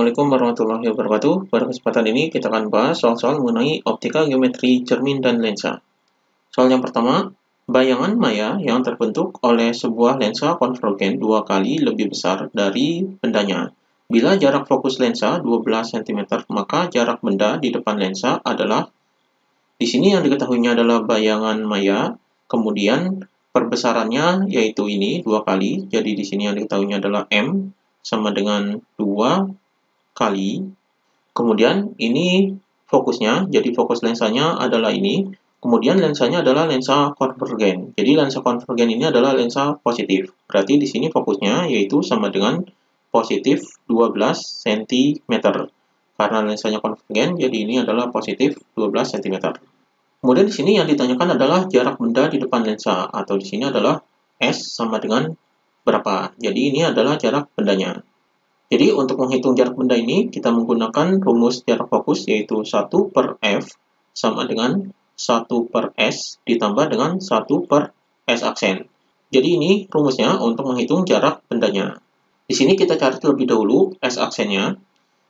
Assalamualaikum warahmatullahi wabarakatuh. Pada kesempatan ini kita akan bahas soal-soal mengenai optika, geometri, cermin, dan lensa. Soal yang pertama, bayangan maya yang terbentuk oleh sebuah lensa konvergen dua kali lebih besar dari bendanya. Bila jarak fokus lensa 12 cm, maka jarak benda di depan lensa adalah, di sini yang diketahuinya adalah bayangan maya, kemudian perbesarannya yaitu ini dua kali, jadi di sini yang diketahuinya adalah M sama dengan 2 kali. Kemudian ini fokusnya, jadi fokus lensanya adalah ini. Kemudian lensanya adalah lensa konvergen. Jadi lensa konvergen ini adalah lensa positif. Berarti di sini fokusnya yaitu sama dengan positif 12 cm. Karena lensanya konvergen, jadi ini adalah positif 12 cm. Kemudian di sini yang ditanyakan adalah jarak benda di depan lensa, atau di sini adalah S sama dengan berapa. Jadi ini adalah jarak bendanya. Jadi untuk menghitung jarak benda ini, kita menggunakan rumus jarak fokus yaitu 1 per F sama dengan 1 per S ditambah dengan 1 per S aksen. Jadi ini rumusnya untuk menghitung jarak bendanya. Di sini kita cari terlebih dahulu S aksennya.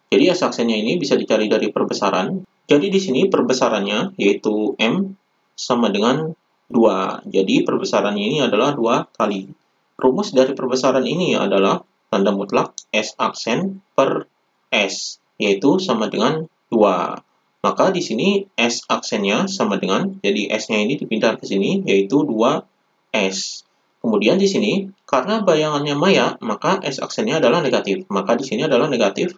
Jadi S aksennya ini bisa dicari dari perbesaran. Jadi di sini perbesarannya yaitu M sama dengan 2. Jadi perbesarannya ini adalah 2 kali. Rumus dari perbesaran ini adalah tanda mutlak S aksen per S, yaitu sama dengan 2. Maka di sini S aksennya sama dengan, jadi S-nya ini dipindah ke sini, yaitu 2S. Kemudian di sini, karena bayangannya maya, maka S aksennya adalah negatif. Maka di sini adalah negatif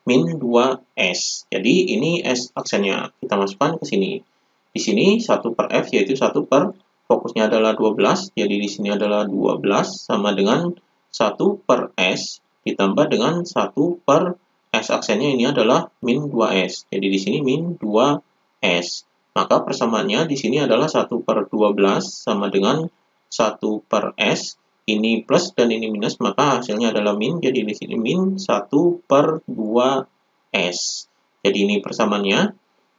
min 2S. Jadi ini S aksennya. Kita masukkan ke sini. Di sini 1 per F, yaitu 1 per fokusnya adalah 12, jadi di sini adalah 12 sama dengan 1 per S ditambah dengan 1 per S aksennya ini adalah min 2S. Jadi di sini min 2S. Maka persamaannya di sini adalah 1 per 12 sama dengan 1 per S. Ini plus dan ini minus, maka hasilnya adalah min. Jadi di sini min 1 per 2S. Jadi ini persamaannya.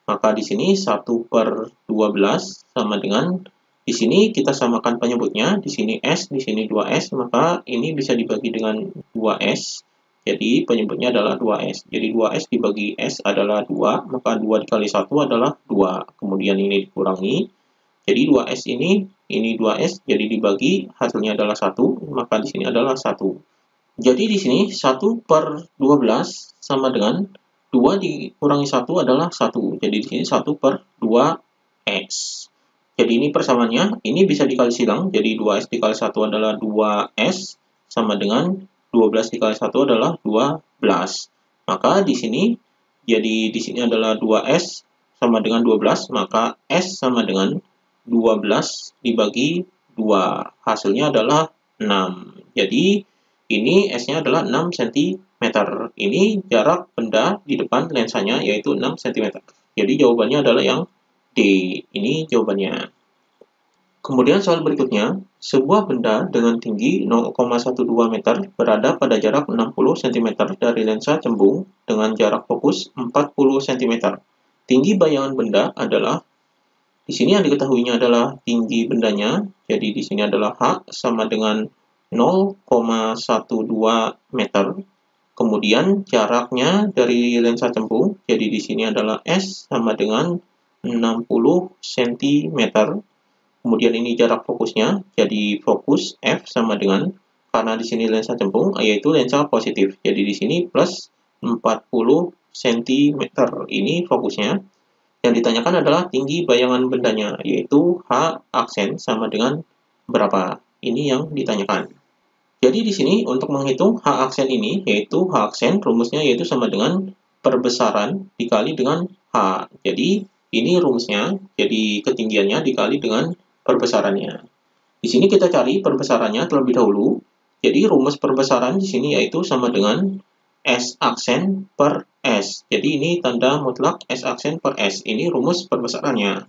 Maka di sini 1 per 12 sama dengan, di sini kita samakan penyebutnya, di sini S, di sini 2S, maka ini bisa dibagi dengan 2S. Jadi penyebutnya adalah 2S. Jadi 2S dibagi S adalah 2, maka 2 dikali 1 adalah 2. Kemudian ini dikurangi. Jadi 2S ini 2S, jadi dibagi, hasilnya adalah 1, maka di sini adalah 1. Jadi di sini 1 per 12 sama dengan 2 dikurangi 1 adalah 1. Jadi di sini 1 per 2X. Jadi ini persamaannya, ini bisa dikali silang, jadi 2S dikali 1 adalah 2S, sama dengan 12 dikali 1 adalah 12. Maka di sini, jadi di sini adalah 2S sama dengan 12, maka S sama dengan 12 dibagi 2. Hasilnya adalah 6. Jadi ini S-nya adalah 6 cm. Ini jarak benda di depan lensanya, yaitu 6 cm. Jadi jawabannya adalah yang D. Ini jawabannya. Kemudian soal berikutnya, sebuah benda dengan tinggi 0,12 meter berada pada jarak 60 cm dari lensa cembung dengan jarak fokus 40 cm. Tinggi bayangan benda adalah, di sini yang diketahuinya adalah tinggi bendanya, jadi di sini adalah H sama dengan 0,12 meter. Kemudian jaraknya dari lensa cembung, jadi di sini adalah S sama dengan 60 cm. Kemudian ini jarak fokusnya, jadi fokus F sama dengan, karena di sini lensa cembung, yaitu lensa positif. Jadi di sini plus 40 cm. Ini fokusnya. Yang ditanyakan adalah tinggi bayangan bendanya, yaitu H aksen sama dengan berapa. Ini yang ditanyakan. Jadi di sini untuk menghitung H aksen ini, yaitu H aksen rumusnya yaitu sama dengan perbesaran dikali dengan H. Jadi ini rumusnya, jadi ketinggiannya dikali dengan perbesarannya. Di sini kita cari perbesarannya terlebih dahulu. Jadi rumus perbesaran di sini yaitu sama dengan S aksen per S. Jadi ini tanda mutlak S aksen per S. Ini rumus perbesarannya.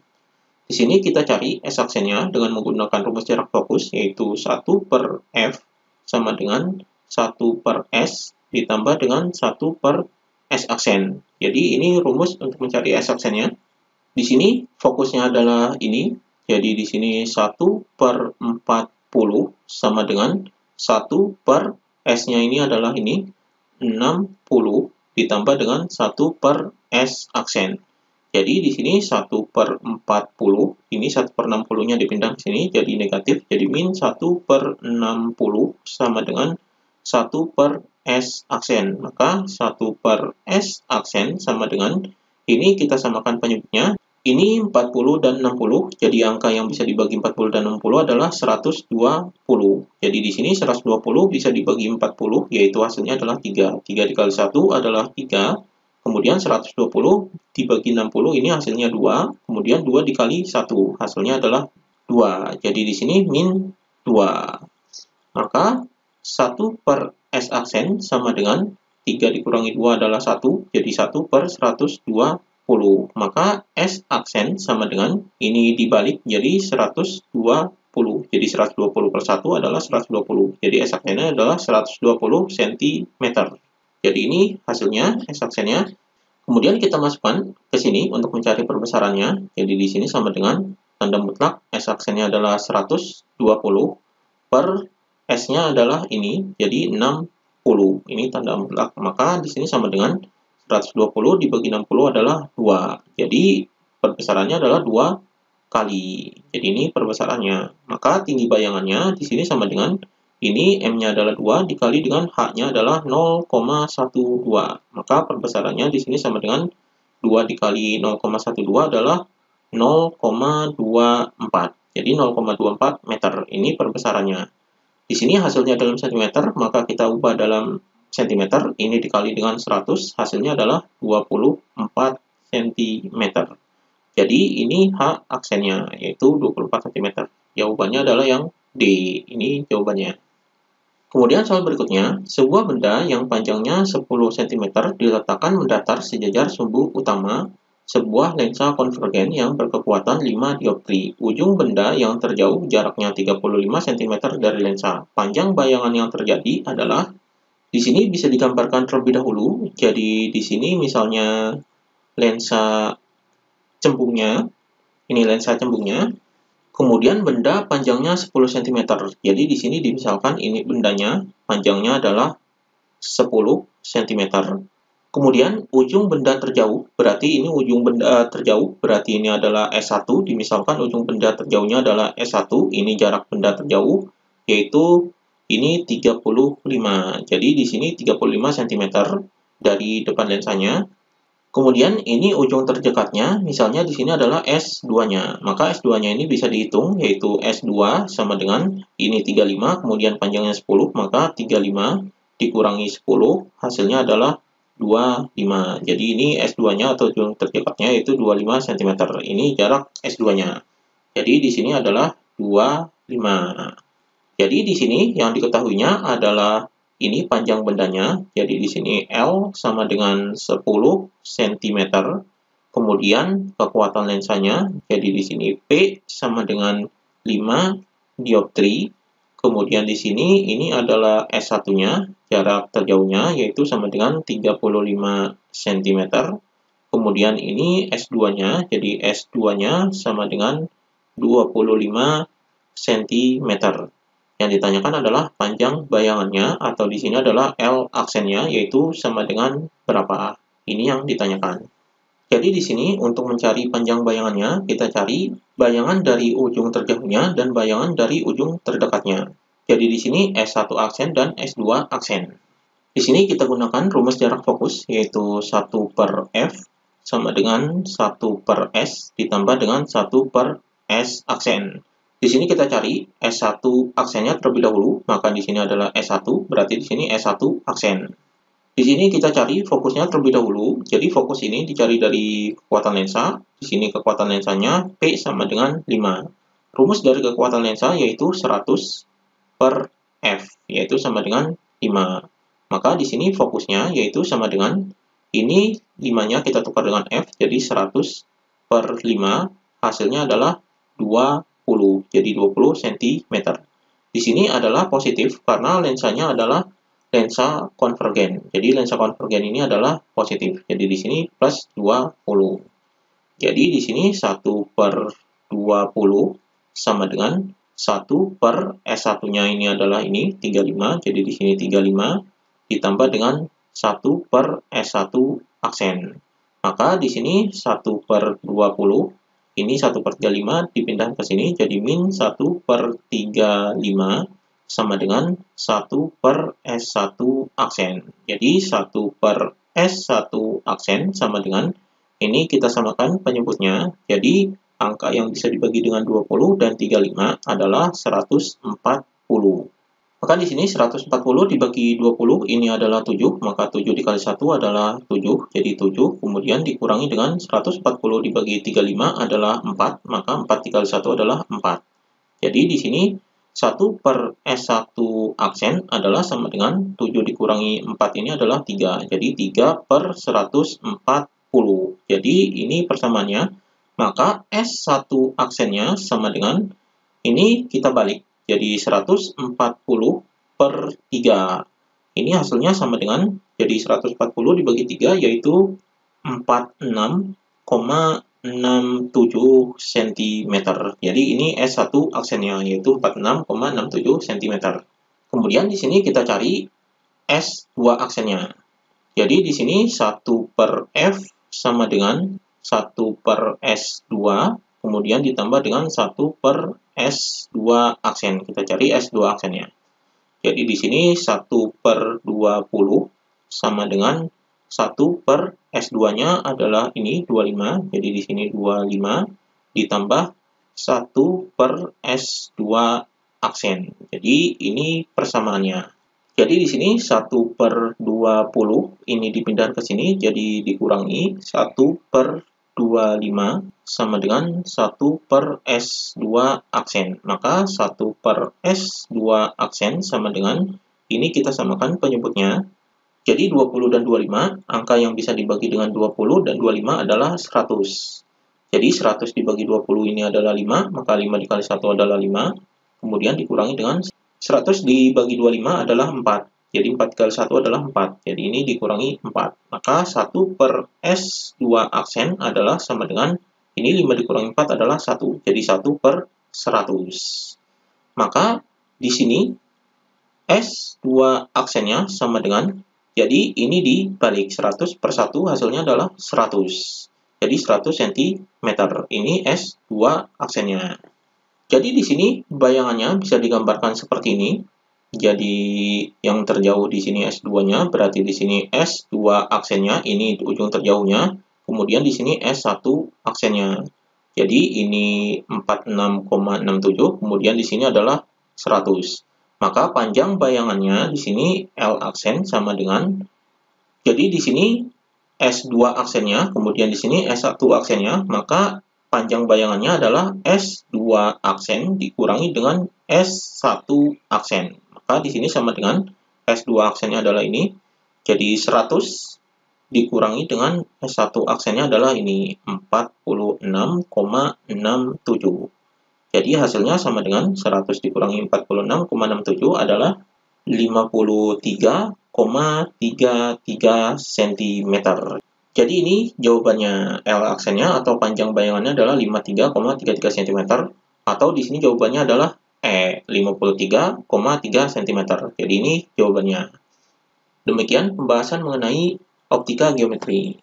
Di sini kita cari S aksennya dengan menggunakan rumus jarak fokus yaitu 1 per F sama dengan 1 per S ditambah dengan 1 per S aksen. Jadi ini rumus untuk mencari S aksennya. Di sini fokusnya adalah ini. Jadi di sini 1 per 40 sama dengan 1 per S-nya ini adalah ini 60. ditambah dengan 1 per S aksen. Jadi di sini 1 per 40, ini 1 per 60-nya dipindah ke sini, jadi negatif, jadi min 1 per 60 sama dengan 1 per S aksen. Maka 1 per S aksen sama dengan, ini kita samakan penyebutnya, ini 40 dan 60, jadi angka yang bisa dibagi 40 dan 60 adalah 120. Jadi di sini 120 bisa dibagi 40, yaitu hasilnya adalah 3. 3 dikali 1 adalah 3. Kemudian 120 dibagi 60, ini hasilnya 2. Kemudian 2 dikali 1, hasilnya adalah 2. Jadi di sini min 2. Maka 1 per S aksen sama dengan 3 dikurangi 2 adalah 1, jadi 1 per 120. Maka S aksen sama dengan, ini dibalik jadi 120. Jadi 120 per 1 adalah 120. Jadi S aksennya adalah 120 cm. Jadi ini hasilnya S aksennya. Kemudian kita masukkan ke sini untuk mencari perbesarannya. Jadi di sini sama dengan tanda mutlak, S aksennya adalah 120 per S-nya adalah ini, jadi 60. Ini tanda mutlak. Maka di sini sama dengan 120 dibagi 60 adalah 2. Jadi perbesarannya adalah 2 kali. Jadi ini perbesarannya. Maka tinggi bayangannya di sini sama dengan, ini M-nya adalah 2 dikali dengan H-nya adalah 0,12. Maka perbesarannya di sini sama dengan 2 dikali 0,12 adalah 0,24. Jadi 0,24 meter. Ini perbesarannya. Di sini hasilnya dalam cm, maka kita ubah dalam cm. Ini dikali dengan 100, hasilnya adalah 24 cm. Jadi ini H aksennya, yaitu 24 cm. Jawabannya adalah yang D. Ini jawabannya. Kemudian soal berikutnya, sebuah benda yang panjangnya 10 cm diletakkan mendatar sejajar sumbu utama sebuah lensa konvergen yang berkekuatan 5 dioptri. Ujung benda yang terjauh jaraknya 35 cm dari lensa. Panjang bayangan yang terjadi adalah, di sini bisa digambarkan terlebih dahulu. Jadi di sini misalnya lensa cembungnya, ini lensa cembungnya. Kemudian benda panjangnya 10 cm. Jadi di sini dimisalkan ini bendanya panjangnya adalah 10 cm. Kemudian ujung benda terjauh, berarti ini ujung benda terjauh, berarti ini adalah S1, dimisalkan ujung benda terjauhnya adalah S1, ini jarak benda terjauh, yaitu ini 35. Jadi di sini 35 cm dari depan lensanya. Kemudian ini ujung terdekatnya, misalnya di sini adalah S2-nya. Maka S2-nya ini bisa dihitung, yaitu S2 sama dengan ini 35, kemudian panjangnya 10, maka 35 dikurangi 10, hasilnya adalah 25. Jadi ini S2-nya atau ujung terdekatnya yaitu 25 cm. Ini jarak S2-nya. Jadi di sini adalah 25. Jadi di sini yang diketahuinya adalah ini panjang bendanya. Jadi di sini L sama dengan 10 cm. Kemudian kekuatan lensanya, jadi di sini P sama dengan 5 dioptri. Kemudian di sini ini adalah S1-nya, jarak terjauhnya yaitu sama dengan 35 cm. Kemudian ini S2-nya, jadi S2-nya sama dengan 25 cm. Yang ditanyakan adalah panjang bayangannya, atau di sini adalah L aksennya, yaitu sama dengan berapa. Ini yang ditanyakan. Jadi di sini untuk mencari panjang bayangannya, kita cari bayangan dari ujung terjauhnya dan bayangan dari ujung terdekatnya. Jadi di sini S1 aksen dan S2 aksen. Di sini kita gunakan rumus jarak fokus, yaitu 1 per F sama dengan 1 per S ditambah dengan 1 per S aksen. Di sini kita cari S1 aksennya terlebih dahulu, maka di sini adalah S1, berarti di sini S1 aksen. Di sini kita cari fokusnya terlebih dahulu. Jadi fokus ini dicari dari kekuatan lensa. Di sini kekuatan lensanya P sama dengan 5. Rumus dari kekuatan lensa yaitu 100 per F, yaitu sama dengan 5. Maka di sini fokusnya yaitu sama dengan, ini 5-nya kita tukar dengan F, jadi 100 per 5, hasilnya adalah 20, jadi 20 cm. Di sini adalah positif karena lensanya adalah lensa konvergen. Jadi lensa konvergen ini adalah positif. Jadi di sini plus 20. Jadi di sini 1 per 20 sama dengan 1 per S1-nya ini adalah ini 35. Jadi di sini 35 ditambah dengan 1/S1 aksen. Maka di sini 1/20, ini 1/35 dipindah ke sini jadi min 1/35 sama dengan 1/S1 aksen. Jadi 1/S1 aksen sama dengan, ini kita samakan penyebutnya, jadi angka yang bisa dibagi dengan 20 dan 35 adalah 140. Maka di sini 140 dibagi 20, ini adalah 7, maka 7 dikali 1 adalah 7, jadi 7, kemudian dikurangi dengan 140 dibagi 35 adalah 4, maka 4 dikali 1 adalah 4. Jadi di sini 1/S1 aksen adalah sama dengan 7 dikurangi 4 ini adalah 3, jadi 3/140. Jadi ini persamaannya, maka S1 aksennya sama dengan, ini kita balik, jadi 140/3. Ini hasilnya sama dengan, jadi 140 dibagi 3 yaitu 46,67 cm. Jadi ini S1 aksennya yaitu 46,67 cm. Kemudian di sini kita cari S2 aksennya. Jadi di sini 1/F sama dengan 1/S2, kemudian ditambah dengan 1/S2 aksen. Kita cari S2 aksennya. Jadi di sini 1/20 sama dengan 1/S2-nya adalah ini 25. Jadi di sini 25 ditambah 1/S2 aksen. Jadi ini persamaannya. Jadi di sini 1/20 ini dipindah ke sini, jadi dikurangi 1/25 sama dengan 1/S2 aksen. Maka 1/S2 aksen sama dengan, ini kita samakan penyebutnya. Jadi 20 dan 25, angka yang bisa dibagi dengan 20 dan 25 adalah 100. Jadi 100 dibagi 20 ini adalah 5, maka 5 dikali 1 adalah 5. Kemudian dikurangi dengan 100 dibagi 25 adalah 4. Jadi 4 kali 1 adalah 4. Jadi ini dikurangi 4. Maka 1/S2 aksen adalah sama dengan, ini 5 dikurangi 4 adalah 1. Jadi 1/100. Maka di sini S2 aksennya sama dengan, jadi ini dibalik, 100/1 hasilnya adalah 100. Jadi 100 cm. Ini S2 aksennya. Jadi di sini bayangannya bisa digambarkan seperti ini. Jadi yang terjauh di sini S2-nya, berarti di sini S2 aksennya, ini ujung terjauhnya. Kemudian di sini S1 aksennya. Jadi ini 46,67, kemudian di sini adalah 100. Maka panjang bayangannya di sini L aksen sama dengan, jadi di sini S2 aksennya, kemudian di sini S1 aksennya, maka panjang bayangannya adalah S2 aksen dikurangi dengan S1 aksen. Maka di sini sama dengan S2 aksennya adalah ini. Jadi 100 dikurangi dengan S1 aksennya adalah ini, 46,67. Jadi hasilnya sama dengan 100 dikurangi 46,67 adalah 53,33 cm. Jadi ini jawabannya, L aksennya atau panjang bayangannya adalah 53,33 cm, atau di sini jawabannya adalah 53,3 cm. Jadi ini jawabannya. Demikian pembahasan mengenai optika geometri.